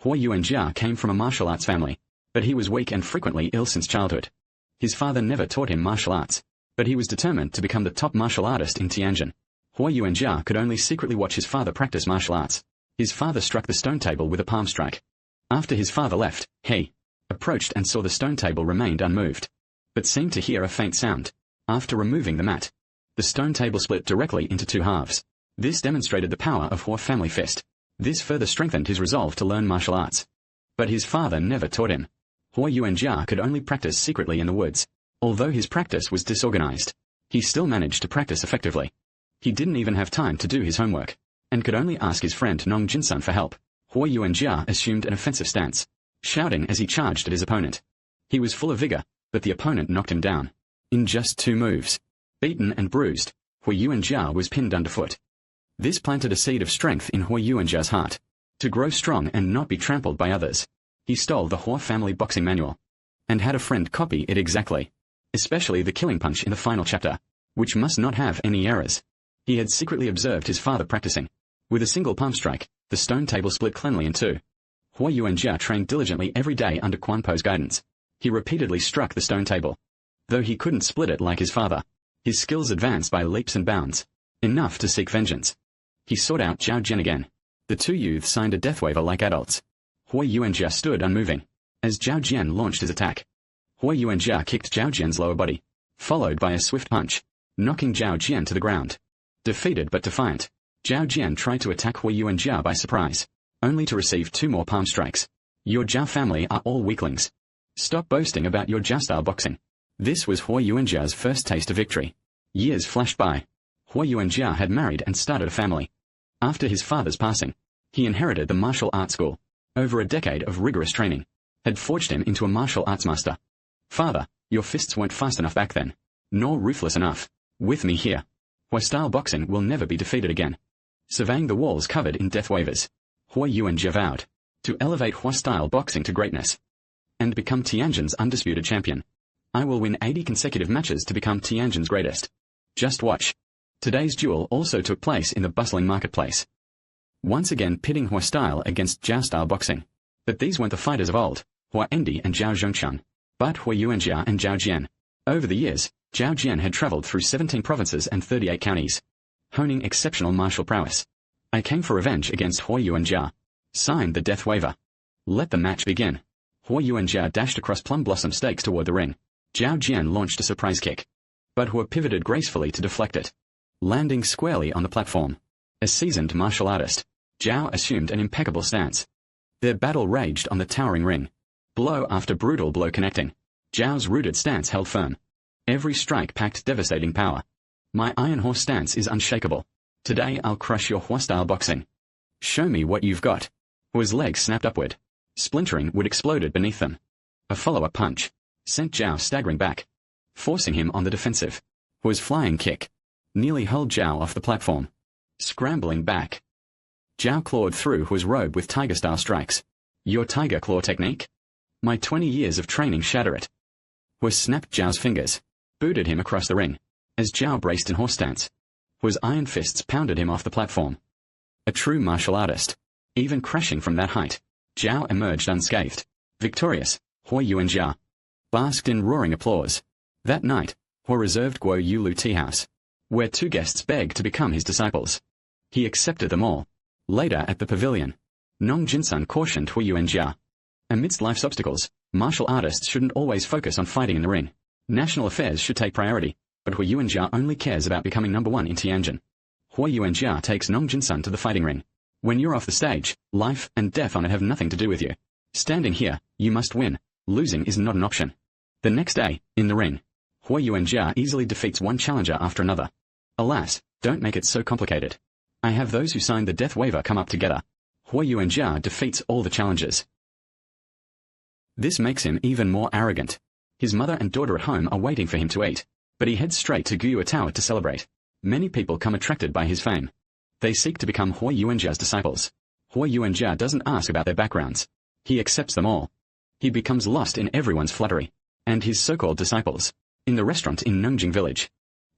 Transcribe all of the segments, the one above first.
Huo Yuanjia came from a martial arts family, but he was weak and frequently ill since childhood. His father never taught him martial arts, but he was determined to become the top martial artist in Tianjin. Huo Yuanjia could only secretly watch his father practice martial arts. His father struck the stone table with a palm strike. After his father left, he approached and saw the stone table remained unmoved, but seemed to hear a faint sound. After removing the mat, the stone table split directly into two halves. This demonstrated the power of Huo family fist. This further strengthened his resolve to learn martial arts. But his father never taught him. Huo Yuanjia could only practice secretly in the woods. Although his practice was disorganized, he still managed to practice effectively. He didn't even have time to do his homework, and could only ask his friend Nong Jinsun for help. Huo Yuanjia assumed an offensive stance, shouting as he charged at his opponent. He was full of vigor, but the opponent knocked him down. In just 2 moves. Beaten and bruised, Huo Yuanjia was pinned underfoot. This planted a seed of strength in Huo Yuanjia's heart, to grow strong and not be trampled by others. He stole the Huo family boxing manual, and had a friend copy it exactly, especially the killing punch in the final chapter, which must not have any errors. He had secretly observed his father practicing. With a single palm strike, the stone table split cleanly in two. Huo Yuanjia trained diligently every day under Quan Po's guidance. He repeatedly struck the stone table. Though he couldn't split it like his father, his skills advanced by leaps and bounds, enough to seek vengeance. He sought out Zhao Jian again. The two youths signed a death waiver like adults. Huo Yuanjia stood unmoving, as Zhao Jian launched his attack. Huo Yuanjia kicked Zhao Jian's lower body, followed by a swift punch, knocking Zhao Jian to the ground. Defeated but defiant, Zhao Jian tried to attack Huo Yuanjia by surprise, only to receive 2 more palm strikes. Your Zhao family are all weaklings. Stop boasting about your Zhao-style boxing. This was Huo Yuanjia's first taste of victory. Years flashed by. Huo Yuanjia had married and started a family. After his father's passing, he inherited the martial arts school. Over a decade of rigorous training had forged him into a martial arts master. Father, your fists weren't fast enough back then, nor ruthless enough. With me here, Huo-style boxing will never be defeated again. Surveying the walls covered in death waivers, Huo Yuanjia vowed to elevate Huo-style boxing to greatness and become Tianjin's undisputed champion. I will win 80 consecutive matches to become Tianjin's greatest. Just watch. Today's duel also took place in the bustling marketplace, once again pitting Huo-style against Zhao-style boxing. But these weren't the fighters of old, Huo Endi and Zhao Zhongchang, but Huo Yuanjia and Zhao Jian. Over the years, Zhao Jian had traveled through 17 provinces and 38 counties, honing exceptional martial prowess. I came for revenge against Huo Yuanjia. Signed the death waiver. Let the match begin. Huo Yuanjia dashed across plum blossom stakes toward the ring. Zhao Jian launched a surprise kick, but Huo pivoted gracefully to deflect it, landing squarely on the platform. A seasoned martial artist, Zhao assumed an impeccable stance. Their battle raged on the towering ring, blow after brutal blow connecting. Zhao's rooted stance held firm. Every strike packed devastating power. My iron horse stance is unshakable. Today I'll crush your Huo-style boxing. Show me what you've got. Huo's legs snapped upward. Splintering wood exploded beneath them. A follow-up punch sent Zhao staggering back, forcing him on the defensive. Huo's flying kick nearly hurled Zhao off the platform. Scrambling back, Zhao clawed through Huo's robe with tiger-style strikes. Your tiger claw technique? My 20 years of training shatter it. Huo snapped Zhao's fingers, booted him across the ring, as Zhao braced in horse stance. Huo's iron fists pounded him off the platform. A true martial artist. Even crashing from that height, Zhao emerged unscathed. Victorious, Huo Yuanjia basked in roaring applause. That night, Huo reserved Guo Yulu tea house, where 2 guests begged to become his disciples. He accepted them all. Later at the pavilion, Nong Jinsun cautioned Huo Yuanjia. Amidst life's obstacles, martial artists shouldn't always focus on fighting in the ring. National affairs should take priority, but Huo Yuanjia only cares about becoming #1 in Tianjin. Huo Yuanjia takes Nong Jinsun to the fighting ring. When you're off the stage, life and death on it have nothing to do with you. Standing here, you must win. Losing is not an option. The next day, in the ring, Huo Yuanjia easily defeats one challenger after another. Alas, don't make it so complicated. I have those who signed the death waiver come up together. Huo Yuanjia defeats all the challengers. This makes him even more arrogant. His mother and daughter at home are waiting for him to eat, but he heads straight to Guiyue Tower to celebrate. Many people come attracted by his fame. They seek to become Huo Yuanjia's disciples. Huo Yuanjia doesn't ask about their backgrounds. He accepts them all. He becomes lost in everyone's flattery. And his so-called disciples, in the restaurant in Nongjing village,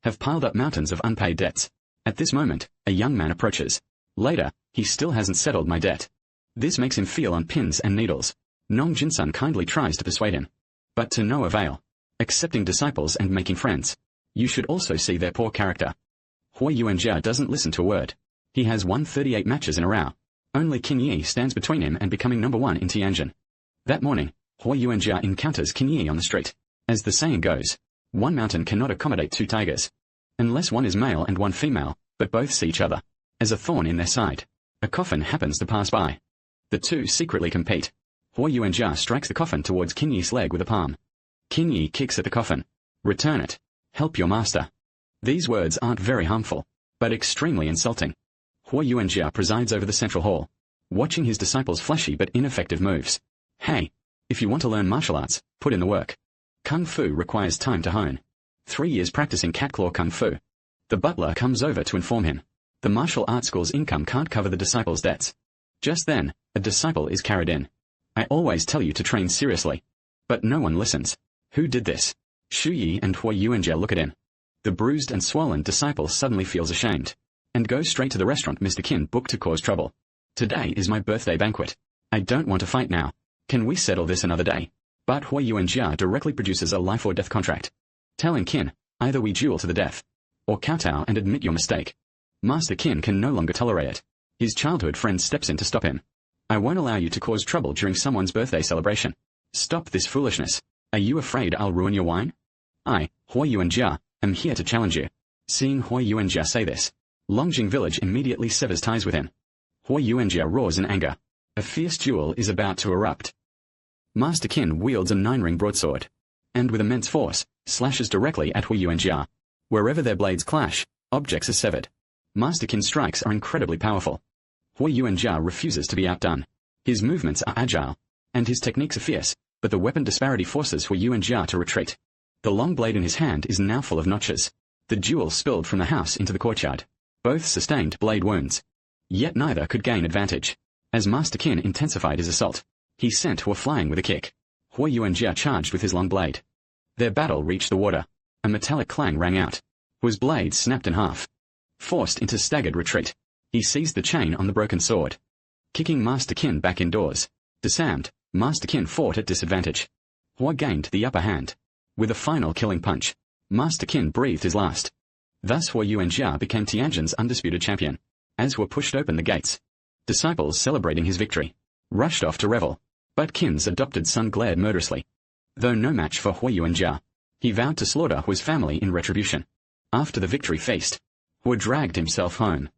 have piled up mountains of unpaid debts. At this moment, a young man approaches. Later, he still hasn't settled my debt. This makes him feel on pins and needles. Nong Jinsun kindly tries to persuade him, but to no avail. Accepting disciples and making friends, you should also see their poor character. Huo Yuanjia doesn't listen to a word. He has won 38 matches in a row. Only Qin Yi stands between him and becoming number 1 in Tianjin. That morning, Huo Yuanjia encounters Qin Yi on the street. As the saying goes, one mountain cannot accommodate 2 tigers. Unless one is male and one female, but both see each other as a thorn in their side. A coffin happens to pass by. The two secretly compete. Huo Yuanjia strikes the coffin towards Qin Yi's leg with a palm. Qin Yi kicks at the coffin. Return it. Help your master. These words aren't very harmful, but extremely insulting. Huo Yuanjia presides over the central hall, watching his disciples' flashy but ineffective moves. Hey, if you want to learn martial arts, put in the work. Kung Fu requires time to hone. 3 years practicing cat claw Kung Fu. The butler comes over to inform him. The martial arts school's income can't cover the disciples' debts. Just then, a disciple is carried in. I always tell you to train seriously. But no one listens. Who did this? Shu Yi and Huo Yuanjia look at him. The bruised and swollen disciple suddenly feels ashamed, and goes straight to the restaurant Mr. Qin booked to cause trouble. Today is my birthday banquet. I don't want to fight now. Can we settle this another day? But Huo Yuanjia directly produces a life or death contract. Telling Qin, either we duel to the death, or kowtow and admit your mistake. Master Qin can no longer tolerate it. His childhood friend steps in to stop him. I won't allow you to cause trouble during someone's birthday celebration. Stop this foolishness. Are you afraid I'll ruin your wine? I, Huo Yuanjia, am here to challenge you. Seeing Huo Yuanjia say this, Longjing village immediately severs ties with him. Huo Yuanjia roars in anger. A fierce duel is about to erupt. Master Qin wields a 9-ring broadsword, and with immense force, slashes directly at Huo Yuanjia. Wherever their blades clash, objects are severed. Master Qin's strikes are incredibly powerful. Huo Yuanjia refuses to be outdone. His movements are agile, and his techniques are fierce, but the weapon disparity forces Huo Yuanjia to retreat. The long blade in his hand is now full of notches. The duel spilled from the house into the courtyard. Both sustained blade wounds. Yet neither could gain advantage. As Master Qin intensified his assault, he sent Huo flying with a kick. Huo Yuanjia charged with his long blade. Their battle reached the water. A metallic clang rang out. Huo's blade snapped in half. Forced into staggered retreat, he seized the chain on the broken sword. Kicking Master Qin back indoors. Disarmed, Master Qin fought at disadvantage. Huo gained the upper hand. With a final killing punch, Master Qin breathed his last. Thus Huo Yuanjia became Tianjin's undisputed champion. As Huo pushed open the gates, disciples celebrating his victory rushed off to revel, but Qin's adopted son glared murderously. Though no match for Huo Yuanjia, he vowed to slaughter Huo's family in retribution. After the victory feast, Huo dragged himself home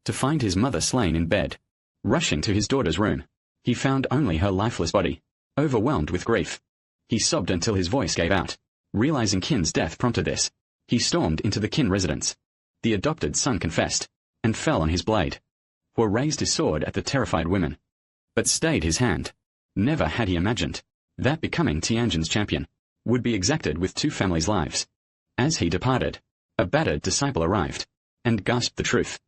to find his mother slain in bed. Rushing to his daughter's room, he found only her lifeless body. Overwhelmed with grief, he sobbed until his voice gave out. Realizing Qin's death prompted this, he stormed into the Qin residence. The adopted son confessed, and fell on his blade. Huo raised his sword at the terrified women, but stayed his hand. Never had he imagined that becoming Tianjin's champion would be exacted with 2 families' lives. As he departed, a battered disciple arrived, and gasped the truth.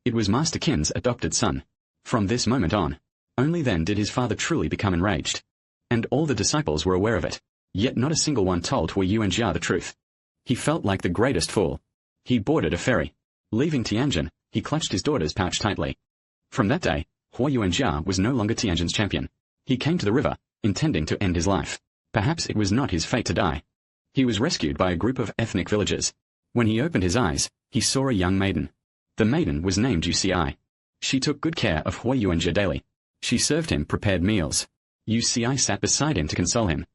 It was Master Qin's adopted son. From this moment on, only then did his father truly become enraged. And all the disciples were aware of it, yet not a single one told Huo Yuanjia the truth. He felt like the greatest fool. He boarded a ferry. Leaving Tianjin, he clutched his daughter's pouch tightly. From that day, Huo Yuanjia was no longer Tianjin's champion. He came to the river, intending to end his life. Perhaps it was not his fate to die. He was rescued by a group of ethnic villagers. When he opened his eyes, he saw a young maiden. The maiden was named UCI. She took good care of Huo Yuanjia daily. She served him prepared meals. UCI sat beside him to console him.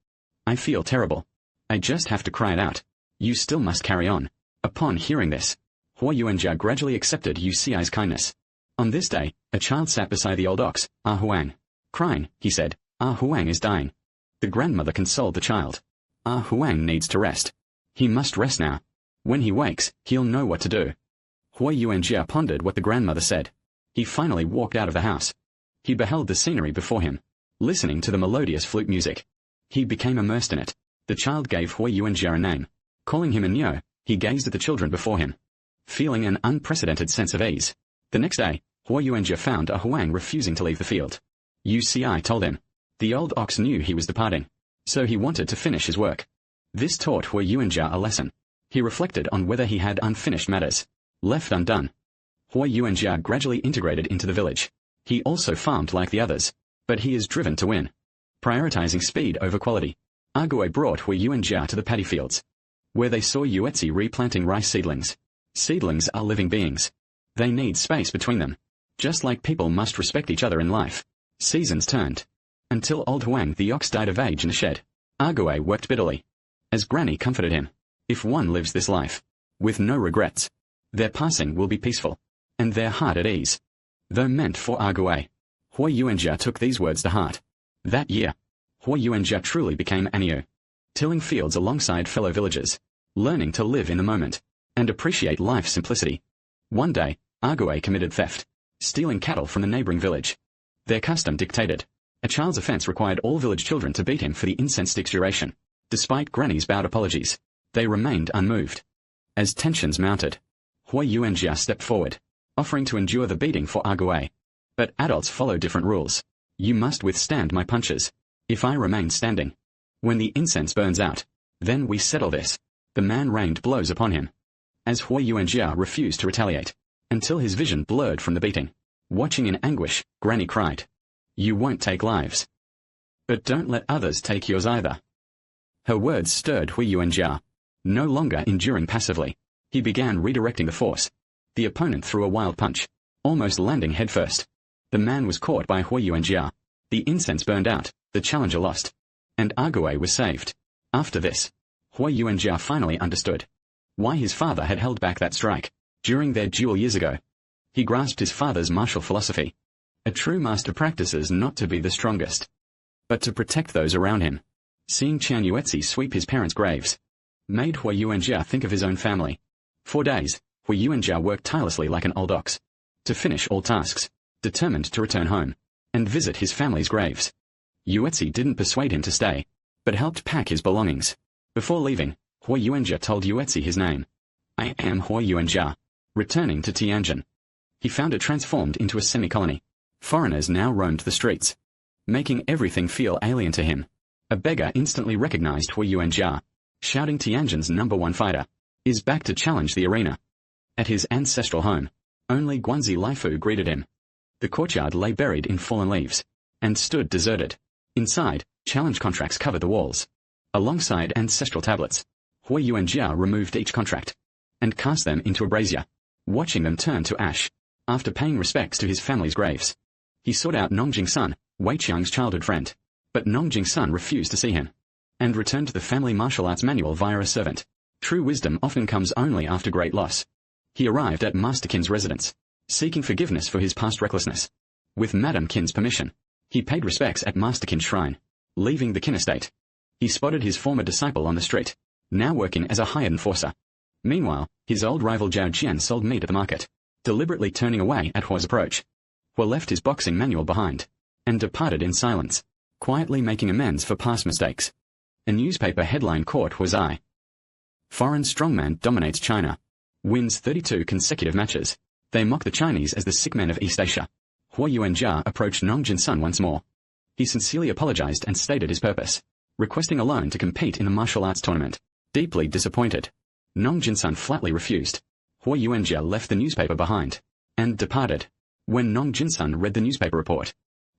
I feel terrible. I just have to cry it out. You still must carry on. Upon hearing this, Huo Yuanjia gradually accepted UCI's kindness. On this day, a child sat beside the old ox, Huang. Crying, he said, Huang is dying. The grandmother consoled the child. Huang needs to rest. He must rest now. When he wakes, he'll know what to do. Huo Yuanjia pondered what the grandmother said. He finally walked out of the house. He beheld the scenery before him, listening to the melodious flute music. He became immersed in it. The child gave Huo Yuanjia a name. Calling him a Nyo, he gazed at the children before him, feeling an unprecedented sense of ease. The next day, Huo Yuanjia found Huang refusing to leave the field. UCI told him. The old ox knew he was departing, so he wanted to finish his work. This taught Huo Yuanjia a lesson. He reflected on whether he had unfinished matters left undone. Huo Yuanjia gradually integrated into the village. He also farmed like the others, but he is driven to win, prioritizing speed over quality. Ague brought Huo Yuanjia to the paddy fields, where they saw Yuetzi replanting rice seedlings. Seedlings are living beings. They need space between them. Just like people must respect each other in life. Seasons turned, until old Huang the ox died of age in the shed. Ague wept bitterly, as Granny comforted him. If one lives this life, with no regrets, their passing will be peaceful, and their heart at ease. Though meant for Ague, Huo Yuanjia took these words to heart. That year, Huo Yuanjia truly became Aniu, tilling fields alongside fellow villagers, learning to live in the moment, and appreciate life's simplicity. One day, Ague committed theft, stealing cattle from the neighboring village. Their custom dictated, a child's offense required all village children to beat him for the incense stick's duration. Despite Granny's bowed apologies, they remained unmoved. As tensions mounted, Huo Yuanjia stepped forward, offering to endure the beating for Ague. But adults follow different rules. You must withstand my punches. If I remain standing, when the incense burns out, then we settle this. The man rained blows upon him, as Huo Yuanjia refused to retaliate, until his vision blurred from the beating. Watching in anguish, Granny cried, "You won't take lives. But don't let others take yours either." Her words stirred Huo Yuanjia. No longer enduring passively, he began redirecting the force. The opponent threw a wild punch, almost landing headfirst. The man was caught by Huo Yuanjia. The incense burned out, the challenger lost, and Ague was saved. After this, Huo Yuanjia finally understood why his father had held back that strike during their duel years ago. He grasped his father's martial philosophy. A true master practices not to be the strongest, but to protect those around him. Seeing Qian Yuetzi sweep his parents' graves made Huo Yuanjia think of his own family. For days, Huo Yuanjia worked tirelessly like an old ox, to finish all tasks, determined to return home and visit his family's graves. Yuetzi didn't persuade him to stay, but helped pack his belongings. Before leaving, Huo Yuanjia told Yuetzi his name. "I am Huo Yuanjia." Returning to Tianjin, he found it transformed into a semi-colony. Foreigners now roamed the streets, making everything feel alien to him. A beggar instantly recognized Huo Yuanjia, shouting Tianjin's #1 fighter is back to challenge the arena. At his ancestral home, only Guanzi Laifu greeted him. The courtyard lay buried in fallen leaves, and stood deserted. Inside, challenge contracts covered the walls. Alongside ancestral tablets, Huo Yuanjia removed each contract, and cast them into a brazier, watching them turn to ash. After paying respects to his family's graves, he sought out Nongjing's son, Wei Qiang's childhood friend. But Nongjing's son refused to see him, and returned to the family martial arts manual via a servant. True wisdom often comes only after great loss. He arrived at Master Qin's residence, seeking forgiveness for his past recklessness. With Madame Qin's permission, he paid respects at Master Qin's shrine. Leaving the Qin estate, he spotted his former disciple on the street, now working as a hired enforcer. Meanwhile, his old rival Zhao Jian sold meat at the market, deliberately turning away at Huo's approach. Huo left his boxing manual behind, and departed in silence, quietly making amends for past mistakes. A newspaper headline caught Huo's eye. Foreign strongman dominates China, wins 32 consecutive matches. They mock the Chinese as the sick men of East Asia. Huo Yuanjia approached Nongjin's son once more. He sincerely apologized and stated his purpose, requesting a loan to compete in the martial arts tournament. Deeply disappointed, Nongjin's son flatly refused. Huo Yuanjia left the newspaper behind, and departed. When Nongjin's son read the newspaper report,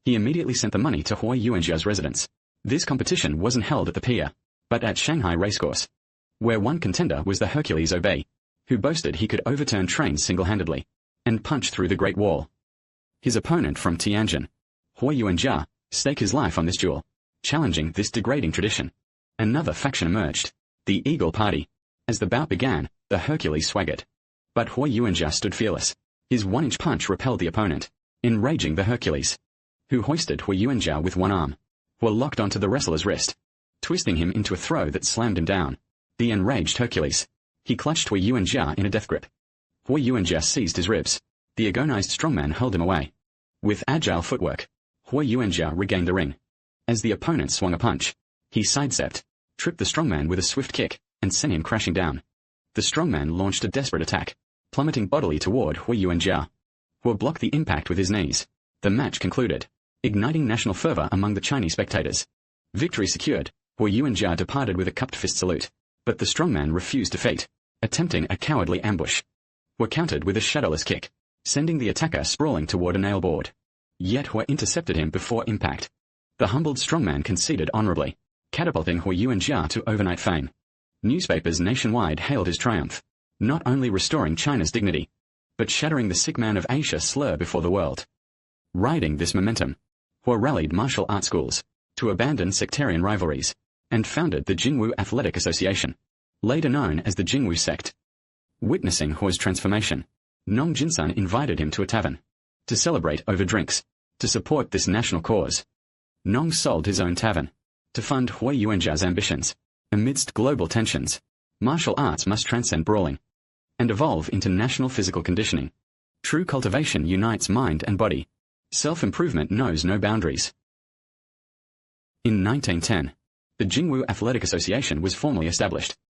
he immediately sent the money to Huo Yuanjia's residence. This competition wasn't held at the pier, but at Shanghai Racecourse, where one contender was the Hercules Obey, who boasted he could overturn trains single-handedly and punch through the Great Wall. His opponent from Tianjin, Huo Yuanjia, staked his life on this duel, challenging this degrading tradition. Another faction emerged, the Eagle Party. As the bout began, the Hercules swaggered, but Huo Yuanjia stood fearless. His 1-inch punch repelled the opponent, enraging the Hercules, who hoisted Huo Yuanjia with one arm. Huo locked onto the wrestler's wrist, twisting him into a throw that slammed him down. The enraged Hercules, he clutched Huo Yuanjia in a death grip. Huo Yuanjia seized his ribs. The agonized strongman held him away. With agile footwork, Huo Yuanjia regained the ring. As the opponent swung a punch, he sidestepped, tripped the strongman with a swift kick, and sent him crashing down. The strongman launched a desperate attack, plummeting bodily toward Huo Yuanjia. Huo blocked the impact with his knees. The match concluded, igniting national fervor among the Chinese spectators. Victory secured, Huo Yuanjia departed with a cupped fist salute. But the strongman refused defeat, attempting a cowardly ambush. Huo countered with a shadowless kick, sending the attacker sprawling toward a nail board. Yet Huo intercepted him before impact. The humbled strongman conceded honorably, catapulting Huo Yuanjia to overnight fame. Newspapers nationwide hailed his triumph, not only restoring China's dignity, but shattering the sick man of Asia slur before the world. Riding this momentum, Huo rallied martial art schools to abandon sectarian rivalries, and founded the Jingwu Athletic Association, later known as the Jingwu sect. Witnessing Huo's transformation, Nong Jinsun invited him to a tavern to celebrate over drinks, to support this national cause. Nong sold his own tavern to fund Huo Yuanjia's ambitions. Amidst global tensions, martial arts must transcend brawling and evolve into national physical conditioning. True cultivation unites mind and body. Self-improvement knows no boundaries. In 1910, the Jingwu Athletic Association was formally established.